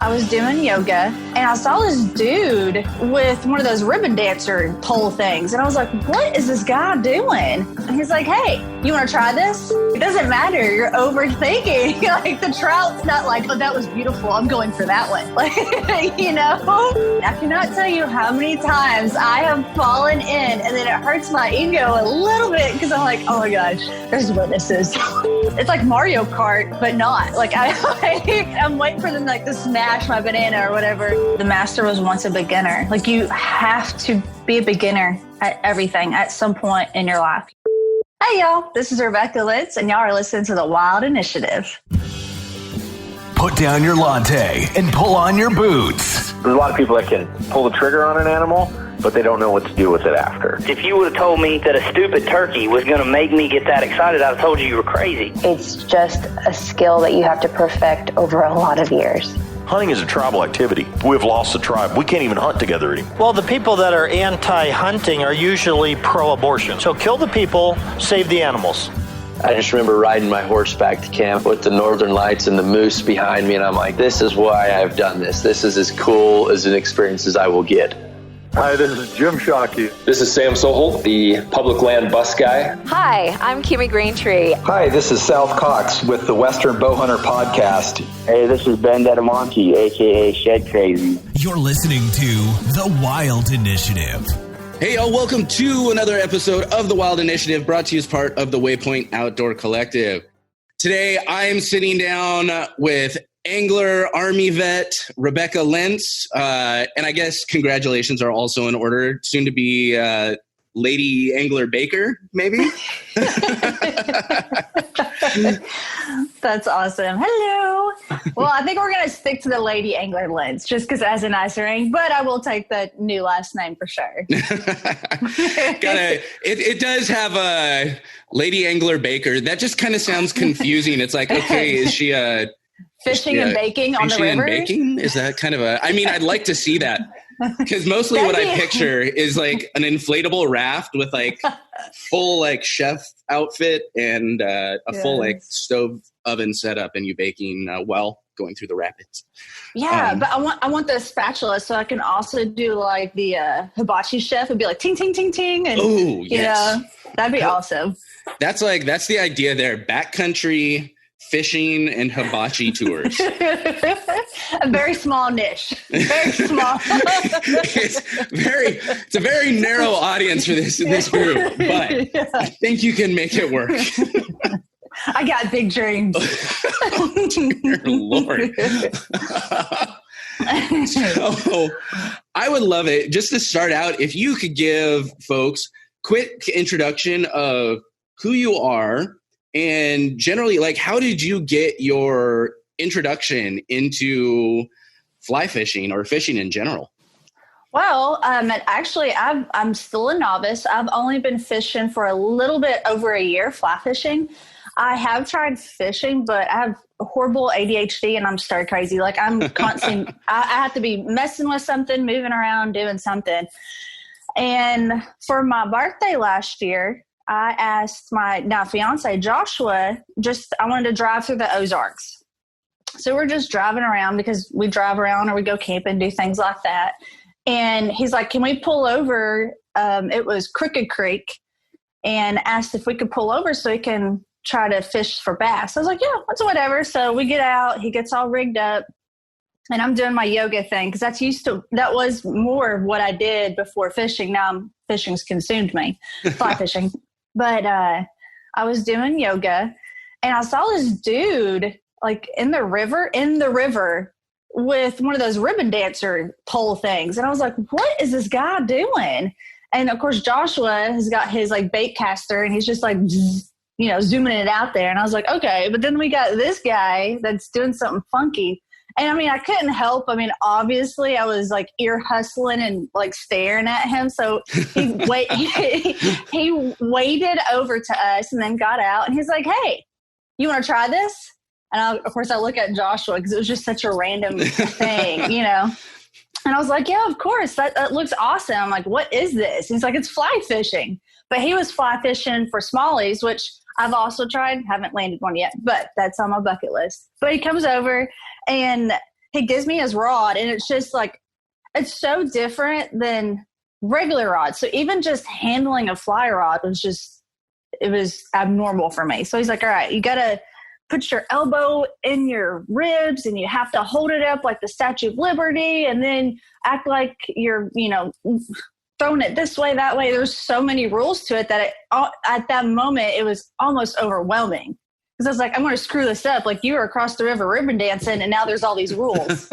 I was doing yoga and I saw this dude with one of those ribbon dancer pole things. And I was like, what is this guy doing? And he's like, hey, you want to try this? It doesn't matter. You're overthinking. Like the trout's not like, oh, that was beautiful. I'm going for that one. Like, you know, I cannot tell you how many times I have fallen in and then it hurts my ego a little bit because I'm like, oh my gosh, there's witnesses. It's like Mario Kart, but not. Like I'm waiting for them like to smash my banana or whatever. The master was once a beginner. Like you have to be a beginner at everything at some point in your life. Hey y'all, this is Rebecca Lentz and y'all are listening to The Wild Initiative. Put down your latte and pull on your boots. There's a lot of people that can pull the trigger on an animal, but they don't know what to do with it after. If you would have told me that a stupid turkey was going to make me get that excited, I'd have told you were crazy. It's just a skill that you have to perfect over a lot of years. Hunting is a tribal activity. We've lost the tribe. We can't even hunt together anymore. Well, the people that are anti-hunting are usually pro-abortion. So kill the people, save the animals. I just remember riding my horseback to camp with the northern lights and the moose behind me, and I'm like, this is why I've done this. This is as cool as an experience as I will get. Hi, this is Jim Shockey. This is Sam Soholt, the public land bus guy. Hi, I'm Kimmy Greentree. Hi, this is South Cox with the Western Bowhunter Podcast. Hey, this is Ben Dedamonte, a.k.a. Shed Crazy. You're listening to The Wild Initiative. Hey, y'all, welcome to another episode of The Wild Initiative, brought to you as part of the Waypoint Outdoor Collective. Today, I am sitting down with angler, Army vet, Rebecca Lentz, and I guess congratulations are also in order. Soon to be Lady Angler Baker, maybe? That's awesome. Hello. Well, I think we're going to stick to the Lady Angler Lentz just because it has a nicer ring, but I will take the new last name for sure. It does have a Lady Angler Baker. That just kind of sounds confusing. It's like, okay, is she a... Fishing and baking on the river? Fishing and baking? Is that kind of a... I mean, I'd like to see that. Because mostly what I picture is like an inflatable raft with like full like chef outfit and a full like stove oven setup and you baking while going through the rapids. Yeah, but I want the spatula so I can also do like the hibachi chef and be like ting, ting, ting, ting. And, yes. That'd be awesome. That's the idea there. Backcountry fishing and hibachi tours. A very small niche. Very small. It's a very narrow audience for this group, but yeah. I think you can make it work. I got big dreams. Dear Lord. So I would love it just to start out if you could give folks quick introduction of who you are. And generally, like, how did you get your introduction into fly fishing or fishing in general? Well, actually, I'm still a novice. I've only been fishing for a little bit over a year, fly fishing. I have tried fishing, but I have horrible ADHD and I'm stir crazy. Like I'm constantly, I have to be messing with something, moving around, doing something. And for my birthday last year, I asked my now fiance, Joshua, I wanted to drive through the Ozarks. So we're just driving around because we drive around or we go camping, do things like that. And he's like, can we pull over? It was Crooked Creek, and asked if we could pull over so he can try to fish for bass. I was like, yeah, that's whatever. So we get out, he gets all rigged up, and I'm doing my yoga thing because that was more of what I did before fishing. Now fishing's consumed me, fly fishing. But I was doing yoga and I saw this dude like in the river with one of those ribbon dancer pole things. And I was like, what is this guy doing? And of course, Joshua has got his like bait caster and he's just like, zooming it out there. And I was like, okay. But then we got this guy that's doing something funky. And I mean, I couldn't help. I mean, obviously I was like ear hustling and like staring at him. So he waded over to us and then got out and he's like, hey, you want to try this? And of course I look at Joshua because it was just such a random thing, And I was like, yeah, of course. That looks awesome. I'm like, what is this? And he's like, it's fly fishing. But he was fly fishing for smallies, which I've also tried. Haven't landed one yet, but that's on my bucket list. But he comes over and he gives me his rod, and it's just like, it's so different than regular rods. So even just handling a fly rod it was abnormal for me. So he's like, all right, you got to put your elbow in your ribs, and you have to hold it up like the Statue of Liberty, and then act like you're, throwing it this way, that way. There's so many rules to it that at that moment, it was almost overwhelming. Because I was like, I'm going to screw this up. Like, you were across the river ribbon dancing, and now there's all these rules.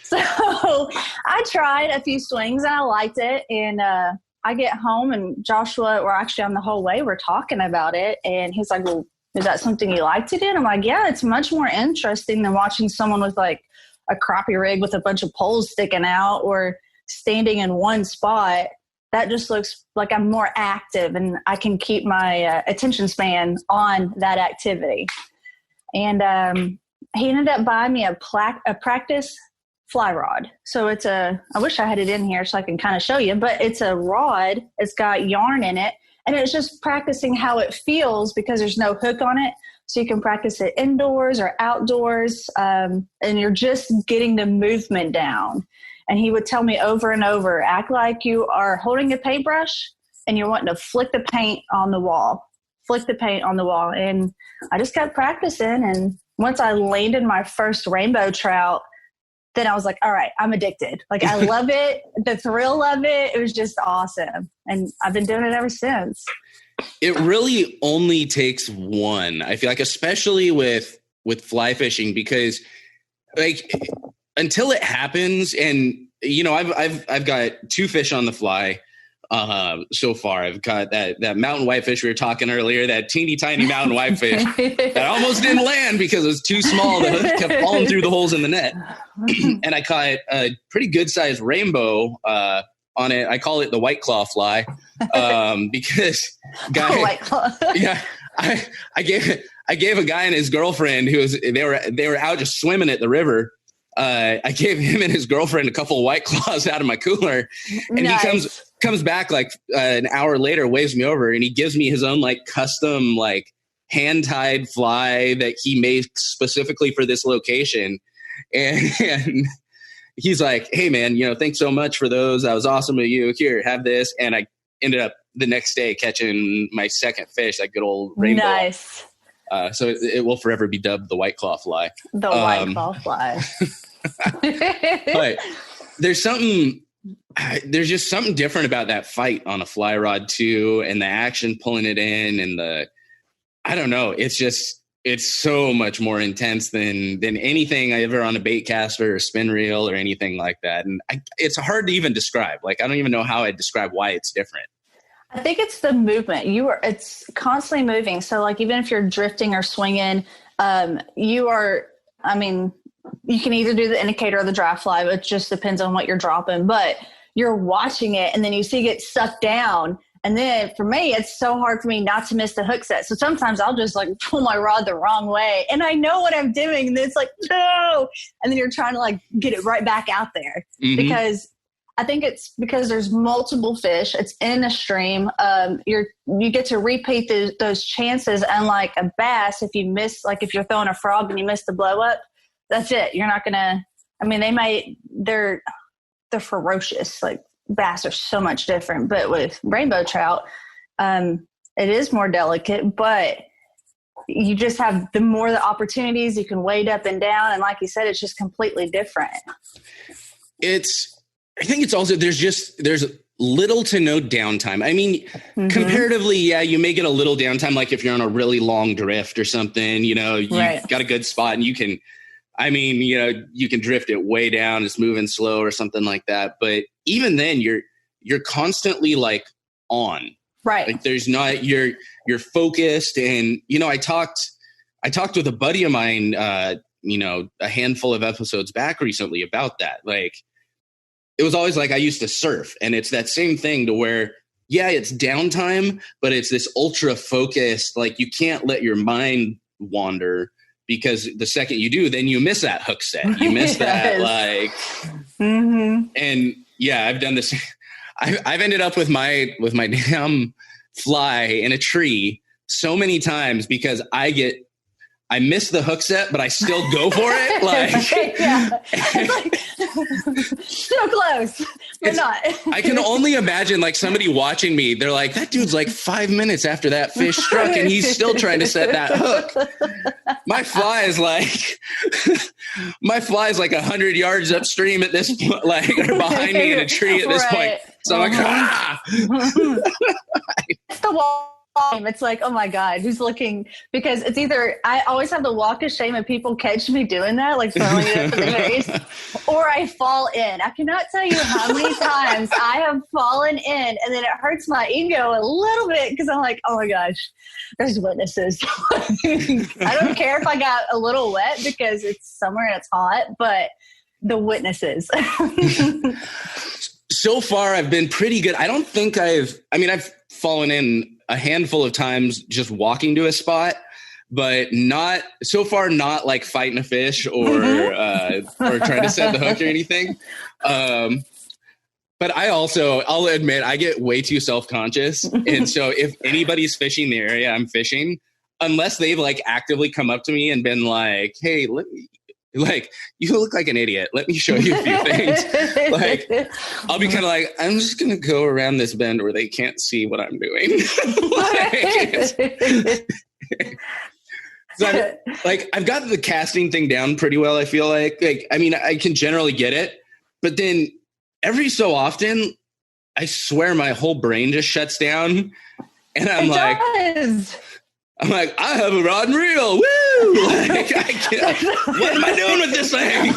So I tried a few swings, and I liked it. And I get home, and Joshua, we're actually on the whole way, we're talking about it. And he's like, well, is that something you like to do? And I'm like, yeah, it's much more interesting than watching someone with like a crappie rig with a bunch of poles sticking out or standing in one spot. That just looks like I'm more active, and I can keep my attention span on that activity. And he ended up buying me a practice fly rod. So I wish I had it in here so I can kind of show you, but it's a rod. It's got yarn in it, and it's just practicing how it feels because there's no hook on it. So you can practice it indoors or outdoors, and you're just getting the movement down. And he would tell me over and over, act like you are holding a paintbrush and you're wanting to flick the paint on the wall. And I just kept practicing. And once I landed my first rainbow trout, then I was like, all right, I'm addicted. Like, I love it. The thrill of it. It was just awesome. And I've been doing it ever since. It really only takes one, I feel like, especially with fly fishing, because like, until it happens, and I've got 2 fish on the fly so far. I've got that mountain whitefish we were talking earlier, that teeny tiny mountain whitefish that almost didn't land because it was too small. The hook kept falling through the holes in the net. And I caught a pretty good sized rainbow on it. I call it the White Claw fly because White Claw. Yeah, I gave a guy and his girlfriend they were out just swimming at the river. I gave him and his girlfriend a couple of White Claws out of my cooler, and nice. He comes back like an hour later, waves me over, and he gives me his own like custom like hand tied fly that he made specifically for this location. And he's like, hey man, thanks so much for those. That was awesome of you. Here, have this. And I ended up the next day catching my second fish, that good old rainbow. Nice. So it will forever be dubbed the White Claw fly. The White Claw fly. But there's just something different about that fight on a fly rod too, and the action pulling it in, and I don't know. It's so much more intense than anything I ever on a bait caster or spin reel or anything like that. And it's hard to even describe. Like, I don't even know how I'd describe why it's different. I think it's the movement. It's constantly moving. So like, even if you're drifting or swinging, you can either do the indicator or the dry fly, but it just depends on what you're dropping, but you're watching it and then you see it get sucked down. And then for me, it's so hard for me not to miss the hook set. So sometimes I'll just like pull my rod the wrong way and I know what I'm doing. And it's like, no. And then you're trying to like get it right back out there because I think it's because there's multiple fish. It's in a stream. You get to repeat those chances. Unlike a bass, if you miss, like if you're throwing a frog and you miss the blow up, that's it. You're not gonna. I mean, they're ferocious. Like bass are so much different. But with rainbow trout, it is more delicate. But you just have the opportunities. You can wade up and down, and like you said, it's just completely different. I think it's also, there's little to no downtime. I mean, comparatively, yeah, you may get a little downtime. Like if you're on a really long drift or something, you've got a good spot and you can drift it way down. It's moving slow or something like that. But even then you're constantly like on, right? Like there's not, you're focused. And, I talked with a buddy of mine, a handful of episodes back recently about that. Like, it was always like I used to surf, and it's that same thing to where, yeah, it's downtime, but it's this ultra focused, like you can't let your mind wander because the second you do, then you miss that hook set. You miss that, like, and yeah, I've done this. I've ended up with my damn fly in a tree so many times because I get I miss the hook set, but I still go for it. Like, yeah. It's like so close, but not. I can only imagine like somebody watching me. They're like, that dude's like 5 minutes after that fish struck and he's still trying to set that hook. My fly is like 100 yards upstream at this point, like, or behind me in a tree at this point. So I'm like, It's the wall. It's like, oh my God, who's looking? Because it's either I always have the walk of shame and people catch me doing that, like throwing it up in the face, or I fall in. I cannot tell you how many times I have fallen in, and then it hurts my ego a little bit because I'm like, oh my gosh, there's witnesses. I don't care if I got a little wet because it's summer and it's hot, but the witnesses. So far, I've been pretty good. I don't think I've fallen in a handful of times just walking to a spot, but not like fighting a fish or trying to set the hook or anything. But I'll admit, I get way too self-conscious. And so if anybody's fishing the area I'm fishing, unless they've like actively come up to me and been like, hey, like, you look like an idiot. Let me show you a few things. Like, I'll be kind of like, I'm just going to go around this bend where they can't see what I'm doing. I've got the casting thing down pretty well. I feel like, I mean, I can generally get it, but then every so often, I swear my whole brain just shuts down. And I'm like, I have a rod and reel. Woo! Like, what am I doing with this thing?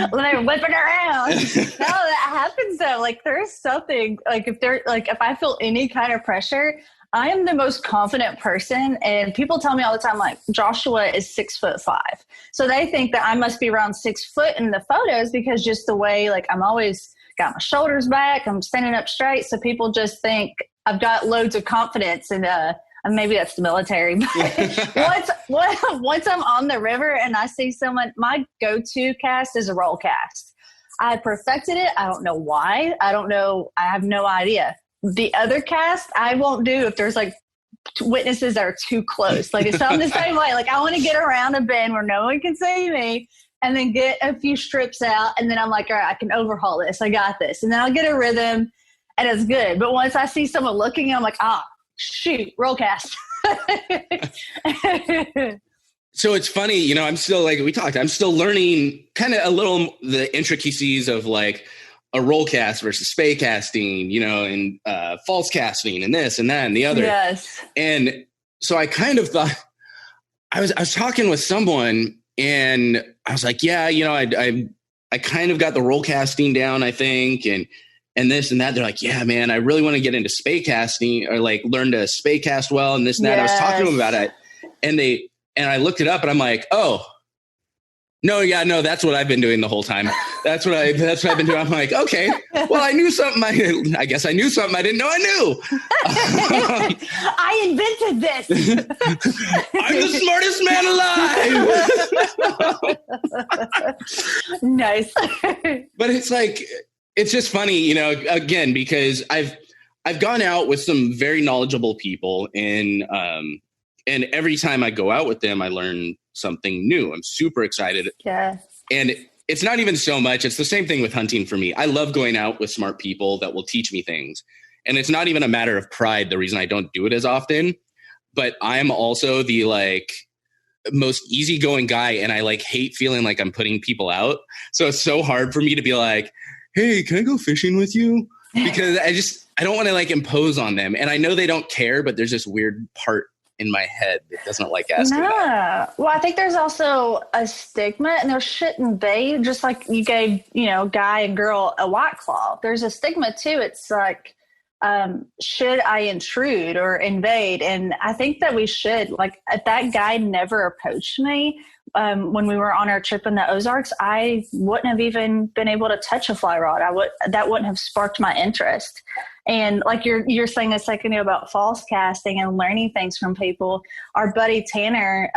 When I'm whipping around. No, that happens though. Like, there's something, like, if I feel any kind of pressure, I am the most confident person. And people tell me all the time, like, Joshua is 6'5". So they think that I must be around 6 foot in the photos because just the way, like, I'm always got my shoulders back, I'm standing up straight. So people just think I've got loads of confidence and maybe that's the military, but once I'm on the river and I see someone, my go-to cast is a roll cast. I perfected it. I don't know why. I don't know. I have no idea. The other cast I won't do if there's like witnesses that are too close. Like, it's on the same way. Like, I want to get around a bend where no one can see me and then get a few strips out. And then I'm like, all right, I can overhaul this. I got this. And then I'll get a rhythm and it's good. But once I see someone looking, I'm like, shoot, roll cast. So it's funny, you know, I'm still, like we talked, I'm still learning kind of a little the intricacies of like a roll cast versus spay casting, you know, and false casting and this and that and the other. Yes. And so I kind of thought, I was talking with someone and I was like, yeah, you know, I kind of got the roll casting down, I think, and this and that. They're like, yeah, man, I really want to get into spay casting or like learn to spay cast well and this and that. Yes. I was talking to them about it and I looked it up and I'm like, oh, no, that's what I've been doing the whole time. That's what I've been doing. I'm like, okay, well, I knew something. I guess I knew something I didn't know I knew. I invented this. I'm the smartest man alive. Nice. But it's like, it's just funny, you know, again, because I've gone out with some very knowledgeable people and every time I go out with them, I learn something new. I'm super excited. Yeah. And it's not even so much. It's the same thing with hunting for me. I love going out with smart people that will teach me things. And it's not even a matter of pride, the reason I don't do it as often, but I'm also the like most easygoing guy. And I like hate feeling like I'm putting people out. So it's so hard for me to be like, hey, can I go fishing with you? Because I don't want to like impose on them. And I know they don't care, but there's this weird part in my head that doesn't like asking that. Well, I think there's also a stigma, and there shouldn't be, just like you gave, you know, guy and girl a white claw. There's a stigma too. It's like, should I intrude or invade? And I think that we should. Like, if that guy never approached me when we were on our trip in the Ozarks, I wouldn't have even been able to touch a fly rod. That wouldn't have sparked my interest. And like you're saying a second ago about false casting and learning things from people, our buddy Tanner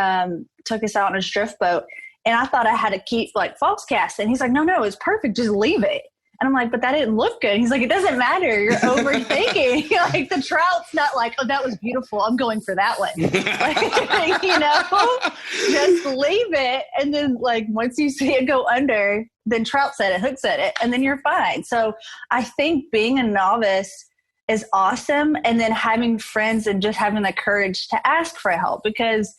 took us out on his drift boat, and I thought I had to keep like false casting. He's like, no, it's perfect. Just leave it. And I'm like, but that didn't look good. He's like, it doesn't matter. You're overthinking. Like the trout's not like, oh, that was beautiful. I'm going for that one. Like, you know, just leave it. And then like, once you see it go under, then trout set it, hook set it, and then you're fine. So I think being a novice is awesome. And then having friends and just having the courage to ask for help, because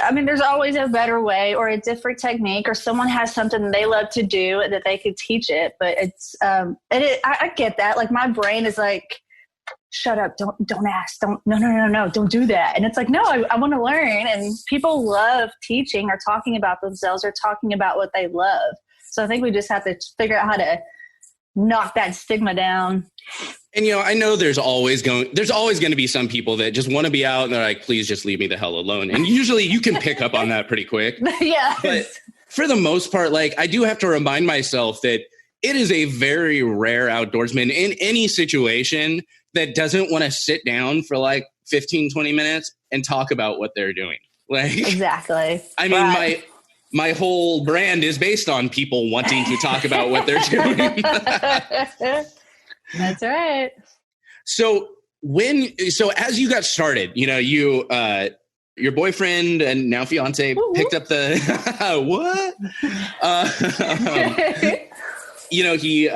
I mean, there's always a better way or a different technique, or someone has something they love to do that they could teach it. But it's, I get that. Like my brain is like, shut up. Don't ask. No. Don't do that. And it's like, no, I want to learn. And people love teaching or talking about themselves or talking about what they love. So I think we just have to figure out how to knock that stigma down. And, you know, I know there's always going to be some people that just want to be out and they're like, please just leave me the hell alone. And usually you can pick up on that pretty quick. Yeah. But for the most part, like I do have to remind myself that it is a very rare outdoorsman in any situation that doesn't want to sit down for like 15, 20 minutes and talk about what they're doing. Like, exactly. I mean, my whole brand is based on people wanting to talk about what they're doing. That's right. So as you got started, you know, your boyfriend and now fiance picked up the what? You know, he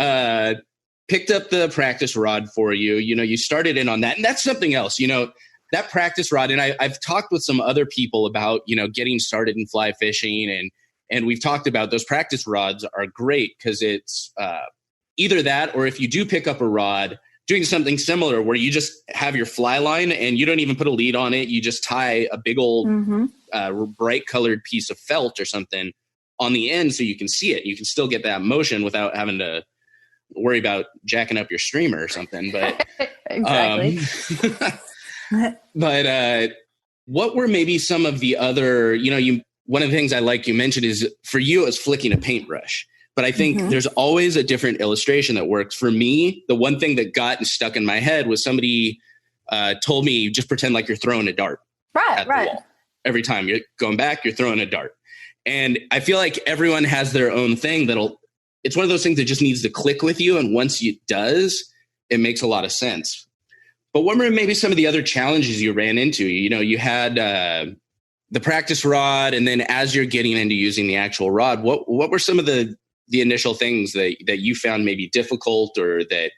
picked up the practice rod for you. You know, you started in on that, and that's something else. You know, that practice rod, and I've talked with some other people about, you know, getting started in fly fishing, and we've talked about those practice rods are great because it's either that, or if you do pick up a rod, doing something similar where you just have your fly line and you don't even put a lead on it. You just tie a big old bright colored piece of felt or something on the end so you can see it. You can still get that motion without having to worry about jacking up your streamer or something. But exactly. But what were maybe some of the other, you know, one of the things I like you mentioned is for you, it was flicking a paintbrush. But I think there's always a different illustration that works. For me, the one thing that got stuck in my head was somebody told me, just pretend like you're throwing a dart. Right. Wall. Every time you're going back, you're throwing a dart. And I feel like everyone has their own thing it's one of those things that just needs to click with you. And once it does, it makes a lot of sense. But what were maybe some of the other challenges you ran into? You know, you had the practice rod, and then as you're getting into using the actual rod, what were some of the initial things that you found maybe difficult, or that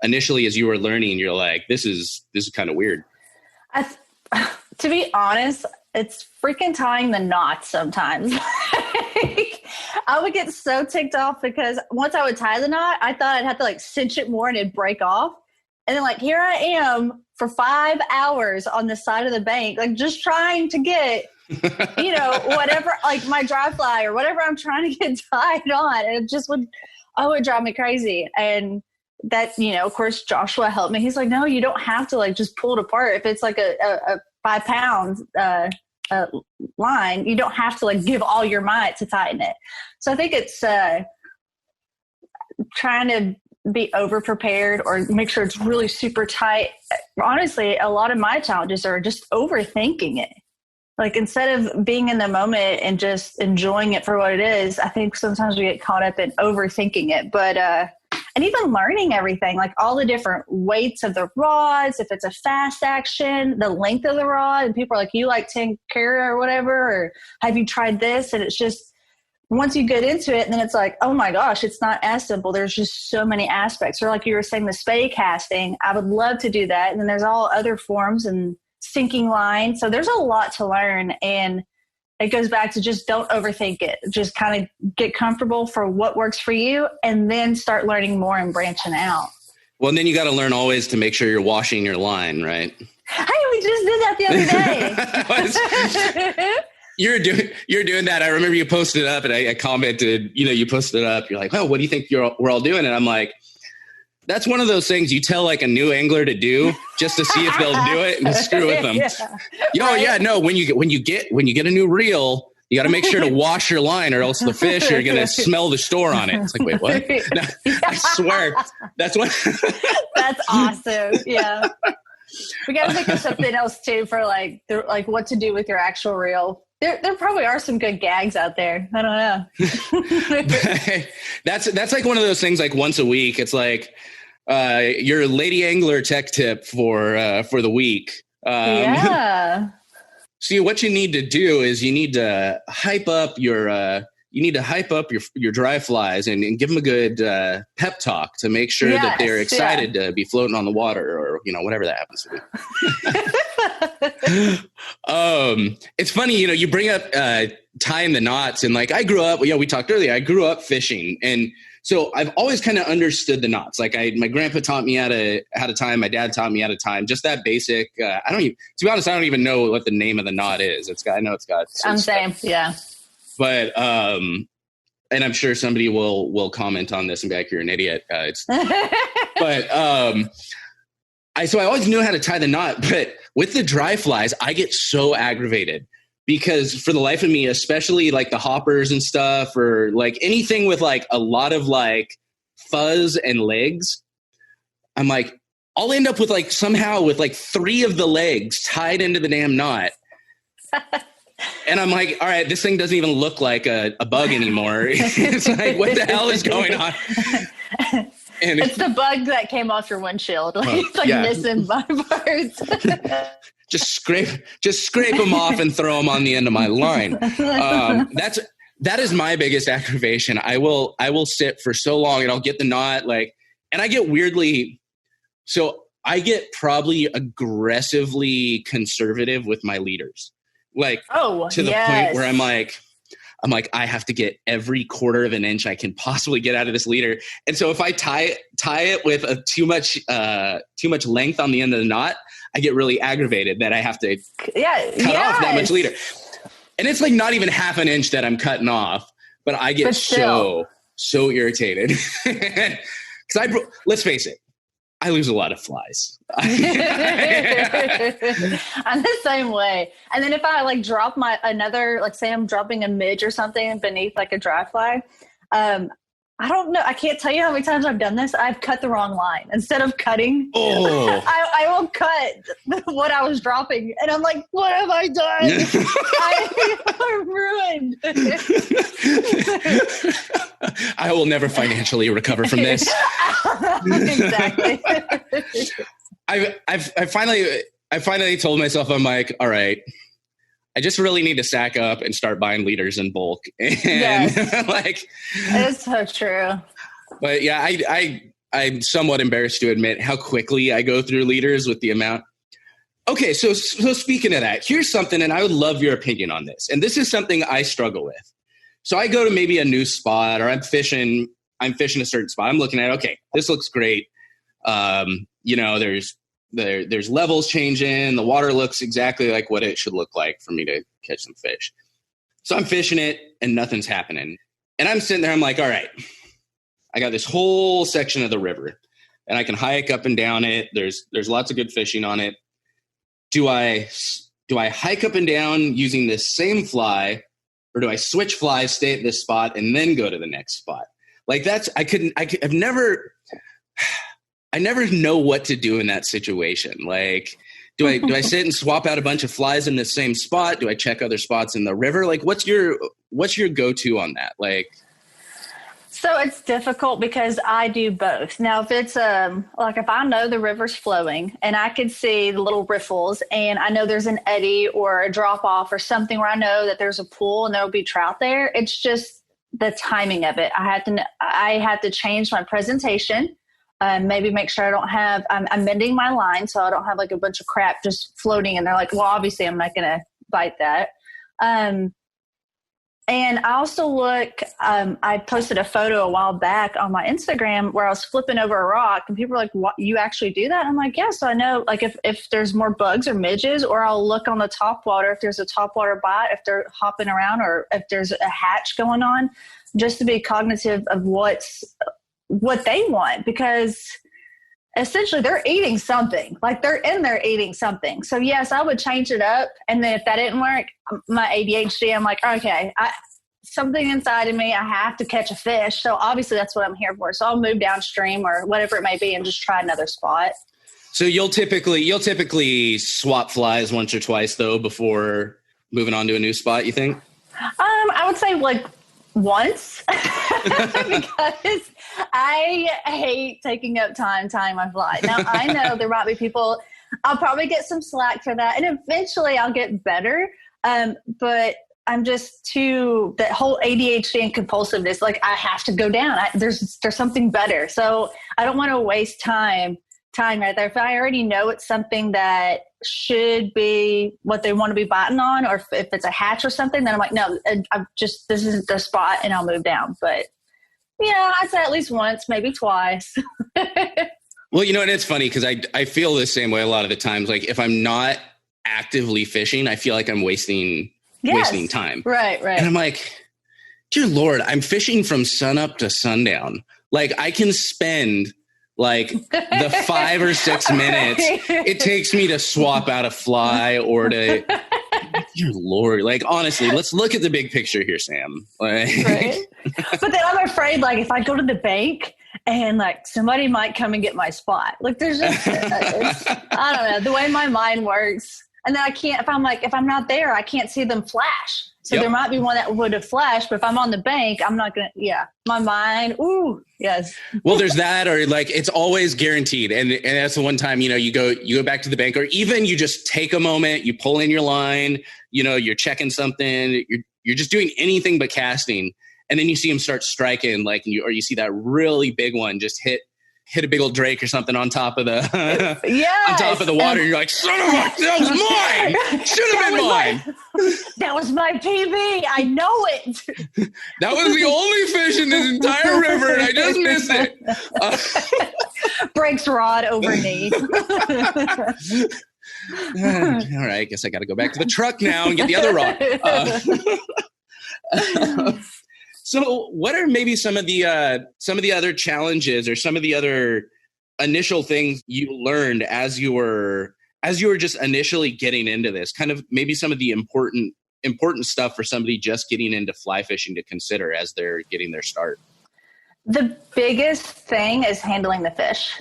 initially as you were learning, you're like, this is kind of weird? To be honest, it's freaking tying the knots sometimes. I would get so ticked off because once I would tie the knot, I thought I'd have to like cinch it more and it'd break off. And then like, here I am for 5 hours on the side of the bank, like just trying to get, you know, whatever, like my dry fly or whatever I'm trying to get tied on. And it just would drive me crazy. And that, you know, of course, Joshua helped me. He's like, no, you don't have to like just pull it apart. If it's like a 5 pound line, you don't have to like give all your might to tighten it. So I think it's trying to be over prepared or make sure it's really super tight. Honestly, a lot of my challenges are just overthinking it. Like instead of being in the moment and just enjoying it for what it is, I think sometimes we get caught up in overthinking it. But and even learning everything, like all the different weights of the rods, if it's a fast action, the length of the rod, and people are like, you like 10 carat or whatever, or have you tried this? And it's just, once you get into it, and then it's like, oh my gosh, it's not as simple. There's just so many aspects. Or like you were saying, the spay casting, I would love to do that. And then there's all other forms and sinking line. So there's a lot to learn. And it goes back to just don't overthink it. Just kind of get comfortable for what works for you and then start learning more and branching out. Well, and then you got to learn always to make sure you're washing your line, right? Hey, we just did that the other day. You're doing that. I remember you posted it up and I commented, you know, you posted it up. You're like, oh, what do you think we're all doing? And I'm like, that's one of those things you tell like a new angler to do just to see if they'll do it and screw with them. No, when you get a new reel, you got to make sure to wash your line or else the fish are going to smell the store on it. It's like, wait, what? No, I swear. That's what. That's awesome. Yeah. We got to think of something else too for like what to do with your actual reel. There probably are some good gags out there. I don't know. That's like one of those things, like once a week. It's like your lady angler tech tip for the week. Yeah. See, what you need to do is you need to hype up your dry flies and give them a good pep talk to make sure that they're excited to be floating on the water, or whatever that happens to be. It's funny, you bring up tying the knots, and like I grew up. We talked earlier. I grew up fishing, and so I've always kind of understood the knots. Like my grandpa taught me how to tie. My dad taught me how to tie. Just that basic. To be honest, I don't even know what the name of the knot is. I know it's got. I'm saying, yeah. But and I'm sure somebody will comment on this and be like, "You're an idiot." But I always knew how to tie the knot. But with the dry flies, I get so aggravated because for the life of me, especially like the hoppers and stuff, or like anything with like a lot of like fuzz and legs, I'm like, I'll end up with like somehow with like 3 of the legs tied into the damn knot. And I'm like, all right, this thing doesn't even look like a bug anymore. It's like, what the hell is going on? And it's the bug that came off your windshield. It's like missing my parts. Just scrape them off and throw them on the end of my line. That is my biggest aggravation. I will sit for so long and I'll get the knot, and I get weirdly, so I get probably aggressively conservative with my leaders. To the point where I'm like, I have to get every quarter of an inch I can possibly get out of this leader. And so if I tie it with too much length on the end of the knot, I get really aggravated that I have to cut off that much leader. And it's like not even half an inch that I'm cutting off, but I get so irritated. Because let's face it, I lose a lot of flies. I'm the same way. And then if I drop say I'm dropping a midge or something beneath like a dry fly, I don't know. I can't tell you how many times I've done this. I've cut the wrong line. Instead of cutting, I will cut what I was dropping. And I'm like, what have I done? I'm ruined. I will never financially recover from this. Exactly. I finally told myself, I'm like, all right, I just really need to sack up and start buying leaders in bulk. And it's so true. But yeah, I'm somewhat embarrassed to admit how quickly I go through leaders with the amount. Okay. So speaking of that, here's something, and I would love your opinion on this. And this is something I struggle with. So I go to maybe a new spot, or I'm fishing a certain spot. I'm looking at, okay, this looks great. There's levels changing. The water looks exactly like what it should look like for me to catch some fish. So I'm fishing it and nothing's happening. And I'm sitting there, I'm like, all right, I got this whole section of the river and I can hike up and down it. There's lots of good fishing on it. Do I hike up and down using this same fly, or do I switch flies, stay at this spot, and then go to the next spot? I never know what to do in that situation. Like, do I sit and swap out a bunch of flies in the same spot? Do I check other spots in the river? Like, what's your go-to on that? So it's difficult because I do both. Now, if it's if I know the river's flowing and I can see the little riffles and I know there's an eddy or a drop off or something where I know that there's a pool and there'll be trout there, it's just the timing of it. I have to change my presentation. Maybe make sure I'm mending my line so I don't have like a bunch of crap just floating in there. Like, well, obviously I'm not going to bite that. And I also I posted a photo a while back on my Instagram where I was flipping over a rock and people were like, what, you actually do that? I'm like, yeah. So I know like if there's more bugs or midges, or I'll look on the top water, if there's a top water bite, if they're hopping around, or if there's a hatch going on, just to be cognitive of what they want, because essentially they're eating something. Like they're in there eating something. So yes, I would change it up. And then if that didn't work, my ADHD, I'm like, okay, something inside of me, I have to catch a fish. So obviously that's what I'm here for. So I'll move downstream or whatever it may be and just try another spot. So you'll typically swap flies once or twice though before moving on to a new spot, you think? I would say like once because I hate taking up time tying my fly. Now I know there might be people, I'll probably get some slack for that, and eventually I'll get better. But I'm just too, that whole ADHD and compulsiveness, like I have to go down. There's something better. So I don't want to waste time right there. If I already know it's something that should be what they want to be biting on, or if it's a hatch or something, then I'm like, no, this isn't the spot, and I'll move down. But yeah, I'd say at least once, maybe twice. Well, you know, and it's funny because I feel the same way a lot of the times. Like if I'm not actively fishing, I feel like I'm wasting time. Right. And I'm like, dear Lord, I'm fishing from sunup to sundown. Like I can spend like the 5 or 6 minutes it takes me to swap out a fly or to, dear Lord, like honestly, let's look at the big picture here, Sam. Like, right? But then I'm afraid, like if I go to the bank and like somebody might come and get my spot. Like there's just, I don't know, the way my mind works. And then I can't, if I'm not there, I can't see them flash. So there might be one that would have flashed, but if I'm on the bank, I'm not going to, my mind, ooh, yes. Well, there's that, or like, it's always guaranteed. And that's the one time, you go back to the bank, or even you just take a moment, you pull in your line, you're checking something, you're just doing anything but casting. And then you see them start striking, like, or you see that really big one just hit a big old drake or something on top of the on top of the water. You're like, son of a, that was mine. Should have been mine. That was my PB. I know it. That was the only fish in this entire river, and I just missed it. Breaks rod over knee. All right, I guess I got to go back to the truck now and get the other rod. So what are maybe some of the other challenges or some of the other initial things you learned as you were just initially getting into this? Kind of maybe some of the important stuff for somebody just getting into fly fishing to consider as they're getting their start. The biggest thing is handling the fish.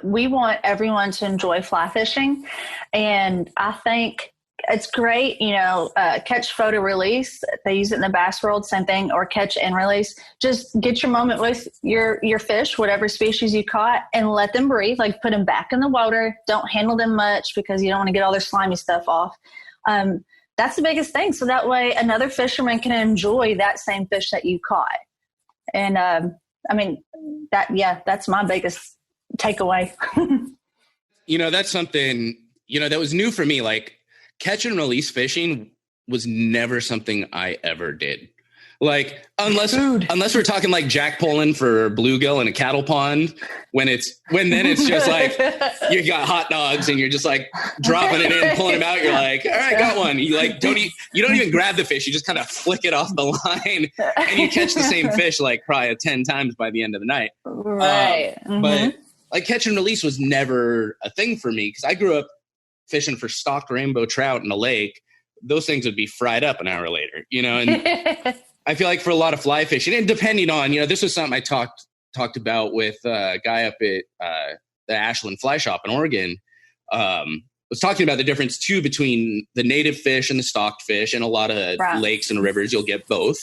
We want everyone to enjoy fly fishing, and I think it's great, catch, photo, release. They use it in the bass world, same thing, or catch and release. Just get your moment with your fish, whatever species you caught, and let them breathe. Like put them back in the water. Don't handle them much because you don't want to get all their slimy stuff off. That's the biggest thing. So that way another fisherman can enjoy that same fish that you caught. And that's my biggest takeaway. That's something, that was new for me. Like, catch and release fishing was never something I ever did. Like, unless we're talking like jack pulling for bluegill in a cattle pond, when then it's just like you got hot dogs and you're just like dropping it in, pulling them out. You're like, all right, got one. You like you don't even grab the fish. You just kind of flick it off the line and you catch the same fish like probably 10 times by the end of the night. Right. But like catch and release was never a thing for me because I grew up fishing for stocked rainbow trout in a lake. Those things would be fried up an hour later, and I feel like for a lot of fly fishing, and depending on, this was something I talked about with a guy up at the Ashland Fly Shop in Oregon. Was talking about the difference too between the native fish and the stocked fish, and a lot of lakes and rivers you'll get both,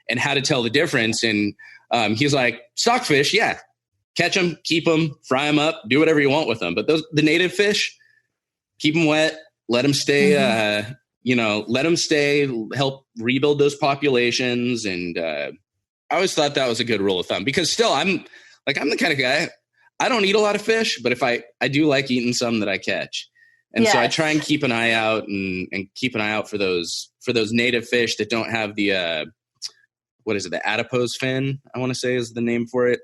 and how to tell the difference. And he's like, stocked fish, yeah, catch them, keep them, fry them up, do whatever you want with them. But the native fish, keep them wet, let them stay. Let them stay, help rebuild those populations. And I always thought that was a good rule of thumb because still I'm the kind of guy, I don't eat a lot of fish, but if I do like eating some that I catch. And so I try and keep an eye out and keep an eye out for those native fish that don't have the, the adipose fin, I want to say is the name for it.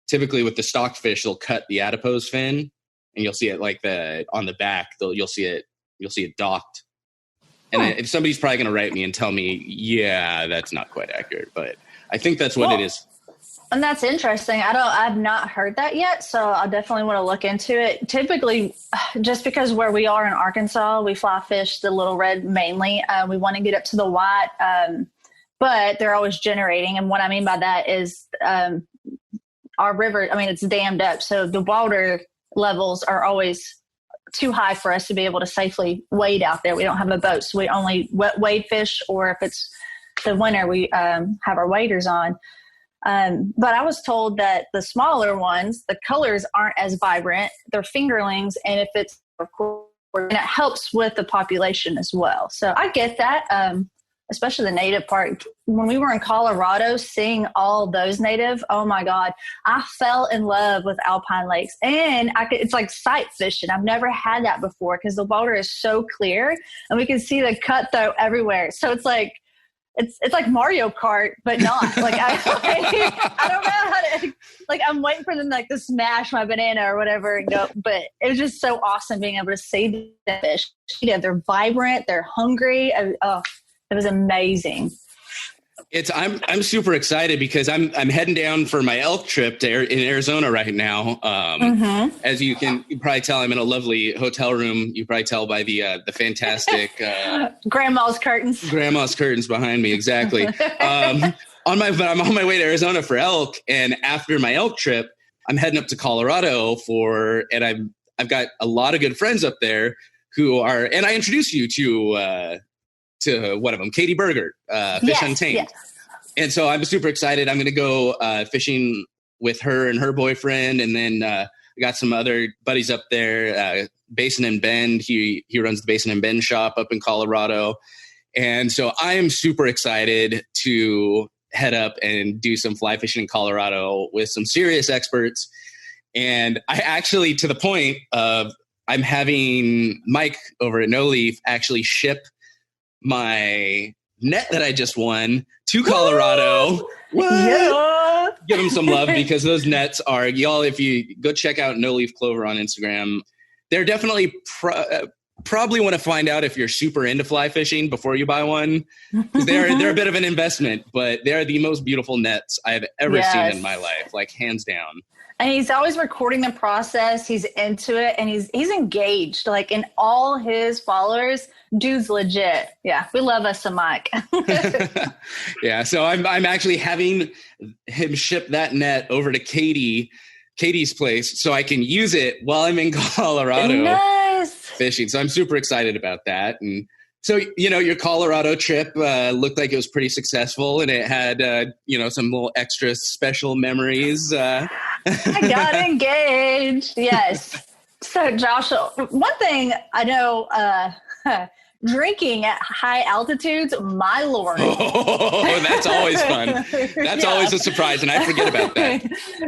Typically with the stocked fish, they'll cut the adipose fin and you'll see it like on the back, you'll see it docked. And if somebody's probably going to write me and tell me, yeah, that's not quite accurate, but I think that's what it is. And that's interesting. I've not heard that yet. So I definitely want to look into it. Typically, just because where we are in Arkansas, we fly fish the little red mainly. We want to get up to the white, but they're always generating. And what I mean by that is our river, it's dammed up. So the water levels are always too high for us to be able to safely wade out there. We don't have a boat, so we only wade fish, or if it's the winter, we have our waders on. But I was told that the smaller ones, the colors aren't as vibrant. They're fingerlings, and if it's and it helps with the population as well. So I get that, especially the native part. When we were in Colorado, seeing all those native, oh my God, I fell in love with alpine lakes. And it's like sight fishing. I've never had that before because the water is so clear and we can see the cutthroat everywhere. So it's like, it's like Mario Kart, but not. Like I don't know how to. Like I'm waiting for them to smash my banana or whatever and go. But it was just so awesome being able to see the fish. Yeah, they're vibrant. They're hungry. It was amazing. I'm super excited because I'm heading down for my elk trip in Arizona right now. As you can probably tell, I'm in a lovely hotel room. You probably tell by the fantastic grandma's curtains behind me. Exactly. I'm on my way to Arizona for elk, and after my elk trip, I'm heading up to Colorado and I've got a lot of good friends up there who are, and I introduced you to one of them, Katie Berger, Fish Untamed. Yes. And so I'm super excited. I'm going to go fishing with her and her boyfriend. And then I got some other buddies up there, Basin and Bend. He runs the Basin and Bend shop up in Colorado. And so I am super excited to head up and do some fly fishing in Colorado with some serious experts. And I actually, to the point of I'm having Mike over at No Leaf actually ship my net that I just won to Colorado. Yeah. Give them some love because those nets are, y'all, if you go check out No Leaf Clover on Instagram, they're definitely probably want to find out if you're super into fly fishing before you buy one. They're a bit of an investment, but they're the most beautiful nets I've ever seen in my life, like hands down. And he's always recording the process. He's into it, and he's engaged. Like in all his followers, dude's legit. Yeah, we love us some Mike. Yeah, so I'm actually having him ship that net over to Katie's place, so I can use it while I'm in Colorado fishing. So I'm super excited about that. And so, your Colorado trip looked like it was pretty successful, and it had, some little extra special memories. I got engaged. Yes. So, Josh, one thing I know, drinking at high altitudes, my Lord. Oh, that's always fun. That's always a surprise, and I forget about that.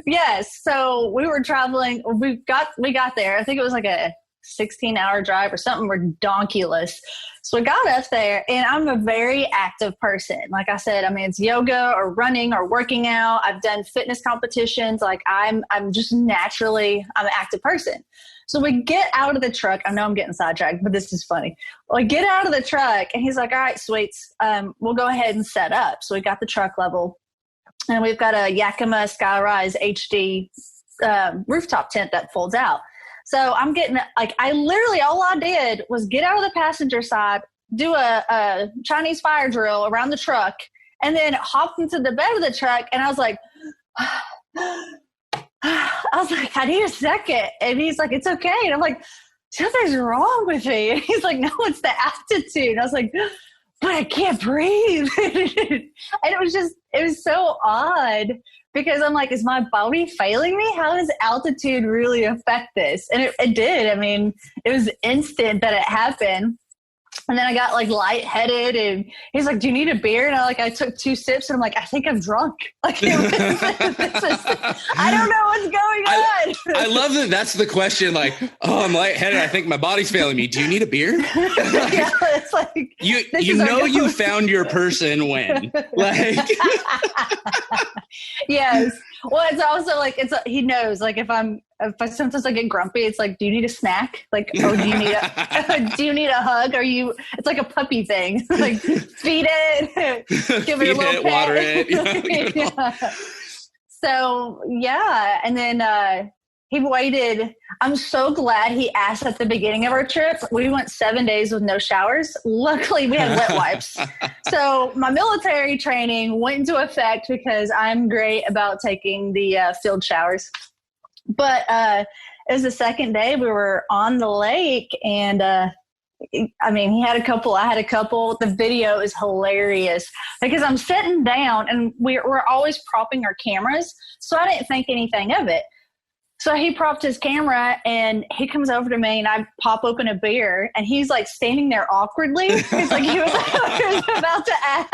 Yes. So we were traveling. We got there. I think it was like a 16-hour drive or something redonkulous. So we got up there, and I'm a very active person. Like I said, it's yoga or running or working out. I've done fitness competitions. Like I'm just naturally, I'm an active person. So we get out of the truck. I know I'm getting sidetracked, but this is funny. We get out of the truck, and he's like, all right, sweets, we'll go ahead and set up. So we got the truck level, and we've got a Yakima Skyrise HD rooftop tent that folds out. So I'm getting all I did was get out of the passenger side, do a Chinese fire drill around the truck, and then hop into the bed of the truck. And I was like, I need a second. And he's like, it's okay. And I'm like, something's wrong with me. And he's like, no, it's the altitude. And I was like, but I can't breathe. And it was so odd. Because I'm like, is my body failing me? How does altitude really affect this? And it did. It was instant that it happened. And then I got lightheaded, and he's like, do you need a beer? And I took 2 sips, and I'm like, I think I'm drunk. I don't know what's going on. I love that. That's the question. I'm lightheaded. I think my body's failing me. Do you need a beer? Yeah, it's like, you found your person when yes. Well, it's also he knows if sometimes I get grumpy, it's like, do you need a snack? Or do you need a hug? It's like a puppy thing. Feed it, give it a little pet. Water it. Yeah. So yeah. And then, he waited. I'm so glad he asked at the beginning of our trip. We went 7 days with no showers. Luckily, we had wet wipes. So my military training went into effect because I'm great about taking the field showers. But it was the second day we were on the lake, and I mean, he had a couple, I had a couple. The video is hilarious because I'm sitting down and we're always propping our cameras. So I didn't think anything of it. So he propped his camera and he comes over to me and I pop open a beer and he's like standing there awkwardly. He's like, he was about to ask.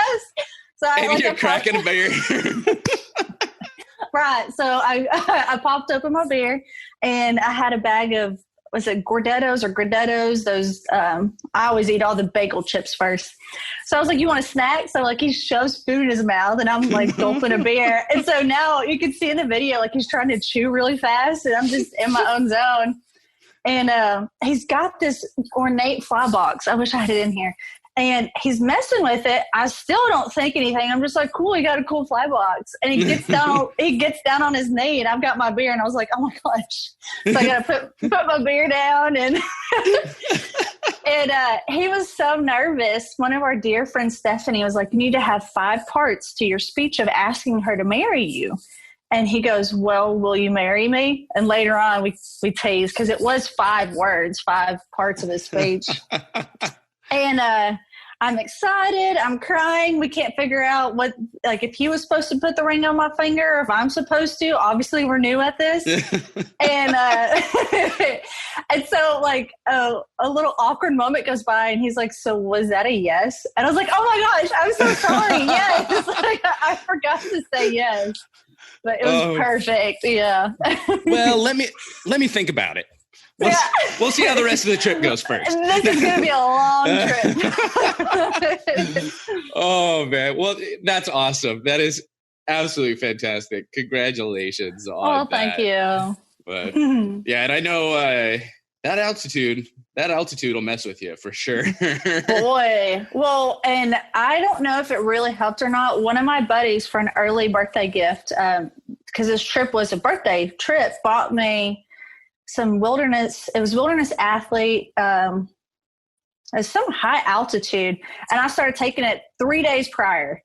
So you're cracking a beer. Right. So I popped open my beer and I had a bag of, was it Gordettos? Those, I always eat all the bagel chips first. So I was like, you want a snack? So like he shoves food in his mouth and I'm like gulping a beer. And so now you can see in the video, like he's trying to chew really fast and I'm just in my own zone. And he's got this ornate fly box. I wish I had it in here. And he's messing with it. I still don't think anything. I'm just like, cool, he got a cool fly box. And he gets down on his knee and I've got my beer and I was like, oh my gosh. So I gotta put my beer down and and he was so nervous. One of our dear friends, Stephanie, was like, you need to have 5 parts to your speech of asking her to marry you. And he goes, well, will you marry me? And later on we teased because it was 5 words, 5 parts of his speech. And I'm excited. I'm crying. We can't figure out what, like, if he was supposed to put the ring on my finger or if I'm supposed to. Obviously, we're new at this. And and so, like, a little awkward moment goes by, and he's like, so was that a yes? And I was like, oh, my gosh, I'm so sorry. Yes. Like, I forgot to say yes. But it was perfect. Yeah. Well, let me think about it. We'll see how the rest of the trip goes first. This is going to be a long trip. Oh, man. Well, that's awesome. That is absolutely fantastic. Congratulations on that. Thank you. But, yeah, and I know that altitude will mess with you for sure. Boy. Well, and I don't know if it really helped or not. One of my buddies, for an early birthday gift, because this trip was a birthday trip, bought me some wilderness athlete. It was some high altitude, and I started taking it 3 days prior.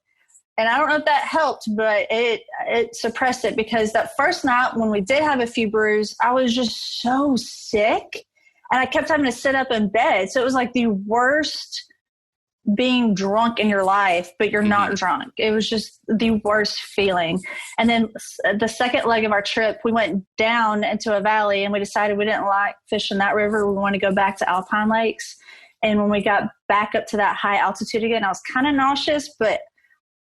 And I don't know if that helped, but it suppressed it because that first night when we did have a few brews, I was just so sick and I kept having to sit up in bed. So it was like the worst being drunk in your life, but you're not drunk. It was just the worst feeling. And then the second leg of our trip, we went down into a valley and we decided we didn't like fishing that river. We wanted to go back to alpine lakes. And when we got back up to that high altitude again, I was kind of nauseous, but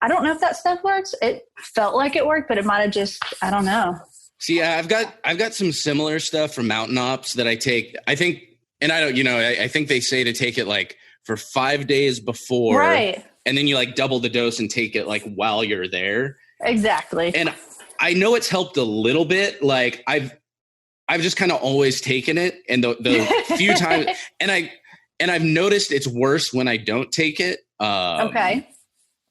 I don't know if that stuff works. It felt like it worked, but it might've just, I don't know. See, I've got some similar stuff from mountain ops that I take, I think, and I don't, I think they say to take it like for 5 days before, right? And then you like double the dose and take it like while you're there. Exactly. And I know it's helped a little bit. Like I've just kind of always taken it, and the few times, and I've noticed it's worse when I don't take it. Okay.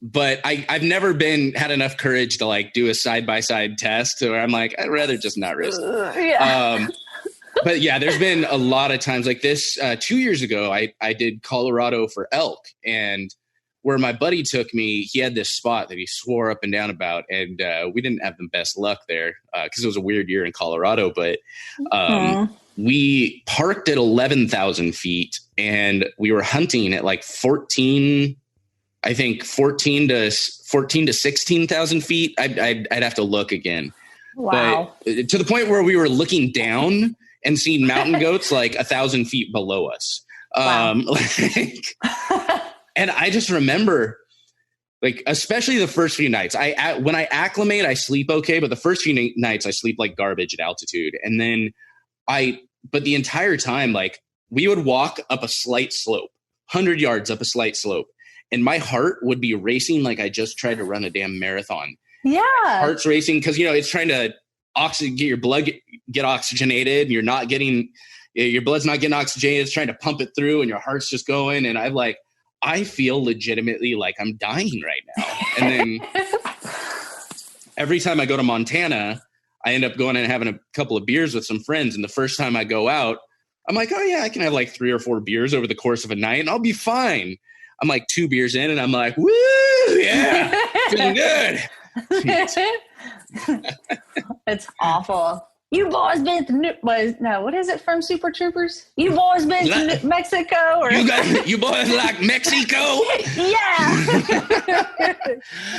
But I've never had enough courage to like do a side-by-side test where I'm like, I'd rather just not risk it. Yeah. But yeah, there's been a lot of times like this. 2 years ago, I did Colorado for elk, and where my buddy took me, he had this spot that he swore up and down about, and we didn't have the best luck there because it was a weird year in Colorado. But we parked at 11,000 feet, and we were hunting at like 14 to 16,000 feet. I'd have to look again. Wow. But to the point where we were looking down and seeing mountain goats like 1,000 feet below us. Wow. And I just remember, like, especially the first few nights, when I acclimate, I sleep okay. But the first few nights I sleep like garbage at altitude. And then but the entire time, like, we would walk up a slight slope, 100 yards up a slight slope. And my heart would be racing like I just tried to run a damn marathon. Yeah. Heart's racing because, it's trying to get your blood get oxygenated. And you're not getting, your blood's not getting oxygenated. It's trying to pump it through and your heart's just going. And I feel legitimately like I'm dying right now. And then every time I go to Montana, I end up going and having a couple of beers with some friends. And the first time I go out, I'm like, oh yeah, I can have like 3 or 4 beers over the course of a night and I'll be fine. I'm like 2 beers in and I'm like, woo, yeah, feeling good. It's awful. You boys been to what is it from Super Troopers? You boys been to Mexico? Or you boys like Mexico? Yeah.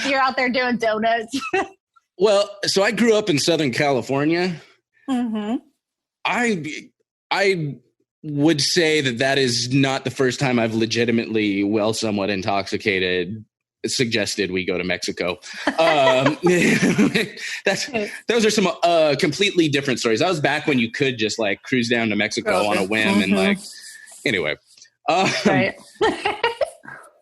You're out there doing donuts. Well, so I grew up in Southern California. Mm-hmm. I would say that is not the first time I've legitimately, somewhat intoxicated, suggested we go to Mexico. Those are some completely different stories. That was back when you could just like cruise down to Mexico on a whim and anyway. Right.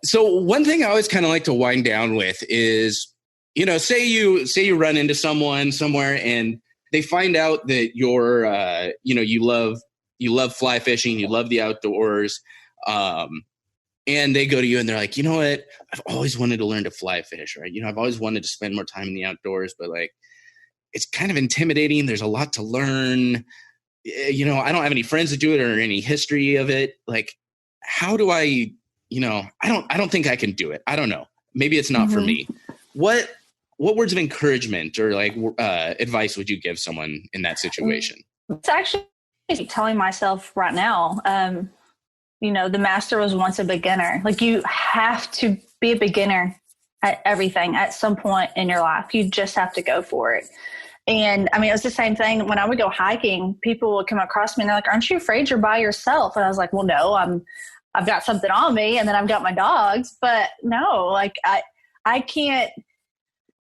So one thing I always kind of like to wind down with is, say you run into someone somewhere and they find out that you're, you love fly fishing, you love the outdoors, and they go to you and they're like, you know what? I've always wanted to learn to fly fish, right? I've always wanted to spend more time in the outdoors, but like, it's kind of intimidating. There's a lot to learn. I don't have any friends that do it or any history of it. Like, how do I don't think I can do it. I don't know. Maybe it's not for me. What words of encouragement or like advice would you give someone in that situation? It's actually telling myself right now, the master was once a beginner. Like, you have to be a beginner at everything at some point in your life. You just have to go for it. And I mean, it was the same thing when I would go hiking. People would come across me and they're like, "Aren't you afraid you're by yourself?" And I was like, "Well, no, I've got something on me, and then I've got my dogs, but no, like I can't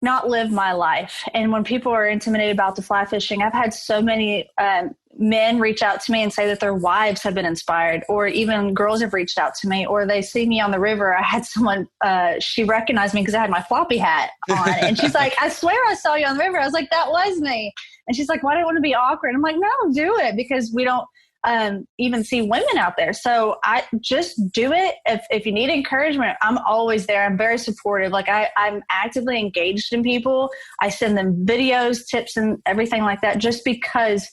not live my life." And when people are intimidated about the fly fishing, I've had so many men reach out to me and say that their wives have been inspired, or even girls have reached out to me, or they see me on the river. I had someone, she recognized me because I had my floppy hat on, and she's like, "I swear I saw you on the river." I was like, "That was me." And she's like, "Why do I want to be awkward?" I'm like, "No, do it," because we don't even see women out there. So I just do it. If you need encouragement, I'm always there. I'm very supportive. Like I'm actively engaged in people. I send them videos, tips, and everything like that, just because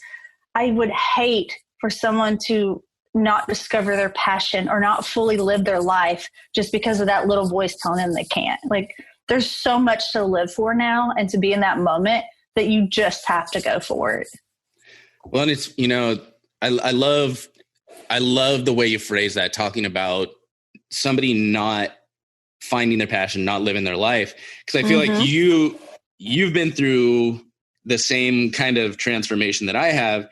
I would hate for someone to not discover their passion or not fully live their life just because of that little voice telling them they can't. Like, there's so much to live for now, and to be in that moment that you just have to go for it. Well, and it's, I love the way you phrase that, talking about somebody not finding their passion, not living their life. Because I feel like you've been through the same kind of transformation that I have,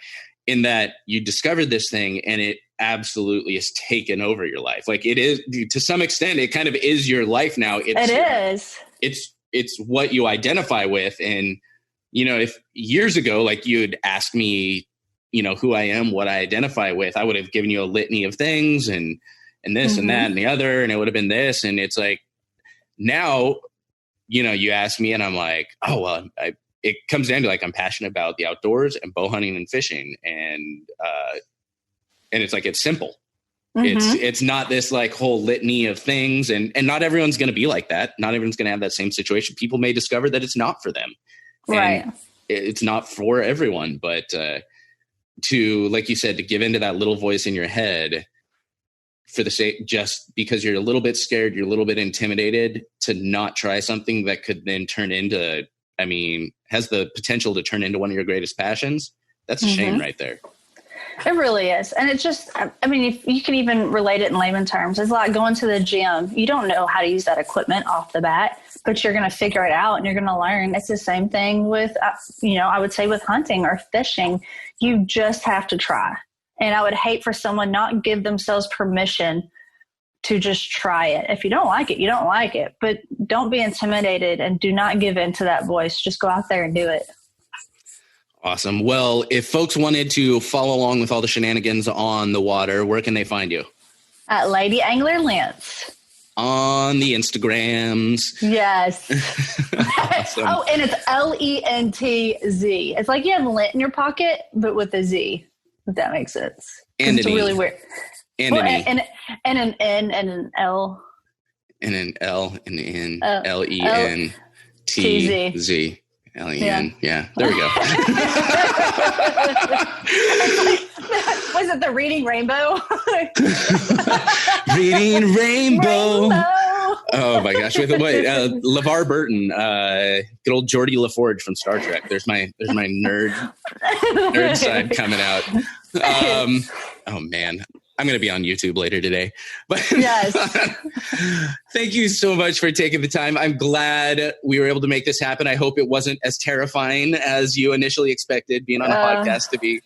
in that you discovered this thing and it absolutely has taken over your life. Like, it is, to some extent, it kind of is your life now. It's what you identify with. And, if years ago, like, you'd ask me, who I am, what I identify with, I would have given you a litany of things and this and that and the other, and it would have been this. And it's like, now, you ask me and I'm like, oh, well, it comes down to, like, I'm passionate about the outdoors and bow hunting and fishing. And it's like, it's simple. It's not this like whole litany of things. And not everyone's going to be like that. Not everyone's going to have that same situation. People may discover that it's not for them. Right. And it's not for everyone, but, to, like you said, to give into that little voice in your head for the sake, just because you're a little bit scared, you're a little bit intimidated, to not try something that could then turn into, has the potential to turn into one of your greatest passions. That's a shame right there. It really is. And it's just, if you can even relate it in layman terms, it's like going to the gym. You don't know how to use that equipment off the bat, but you're going to figure it out and you're going to learn. It's the same thing with, I would say with hunting or fishing. You just have to try. And I would hate for someone not give themselves permission to just try it. If you don't like it, you don't like it. But don't be intimidated and do not give in to that voice. Just go out there and do it. Awesome. Well, if folks wanted to follow along with all the shenanigans on the water, where can they find you? At Lady Angler Lentz. On the Instagrams. Yes. Awesome. Oh, and it's Lentz. It's like you have lint in your pocket, but with a Z, if that makes sense. And it's really weird. And an E. And an N and an L. And an L and an N. Lentz. Len. Yeah, there we go. Was it the Reading Rainbow? Reading Rainbow. Oh my gosh! With wait, LeVar Burton, good old Geordie LaForge from Star Trek. There's my nerd side coming out. Oh man, I'm going to be on YouTube later today. But yes, thank you so much for taking the time. I'm glad we were able to make this happen. I hope it wasn't as terrifying as you initially expected being on a podcast to be.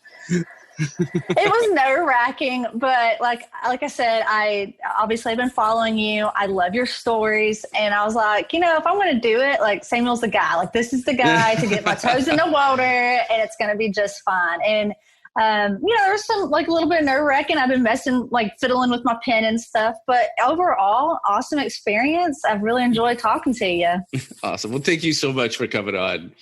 It was nerve-wracking, but like I said, I obviously have been following you. I love your stories, and I was like, if I'm going to do it, like Samuel's the guy. Like this is the guy to get my toes in the water, and it's going to be just fine. And there's some like a little bit of nerve-wracking. I've been fiddling with my pen and stuff, but overall, awesome experience. I've really enjoyed talking to you. Awesome. Well, thank you so much for coming on.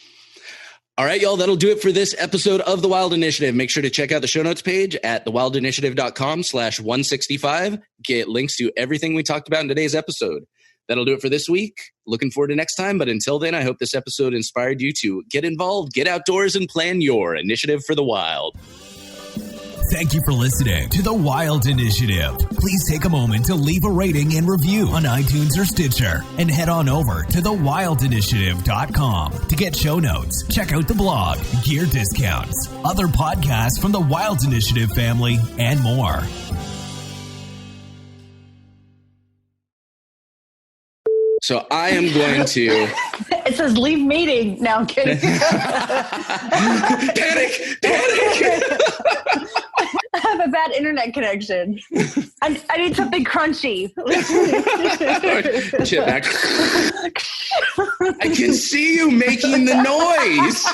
All right, y'all, that'll do it for this episode of The Wild Initiative. Make sure to check out the show notes page at thewildinitiative.com/165. Get links to everything we talked about in today's episode. That'll do it for this week. Looking forward to next time. But until then, I hope this episode inspired you to get involved, get outdoors, and plan your initiative for the wild. Thank you for listening to The Wild Initiative. Please take a moment to leave a rating and review on iTunes or Stitcher, and head on over to thewildinitiative.com to get show notes, check out the blog, gear discounts, other podcasts from the Wild Initiative family, and more. So I am going to... It says leave meeting. No, I'm kidding. Panic! I have a bad internet connection. I need something crunchy. Chip back. I can see you making the noise.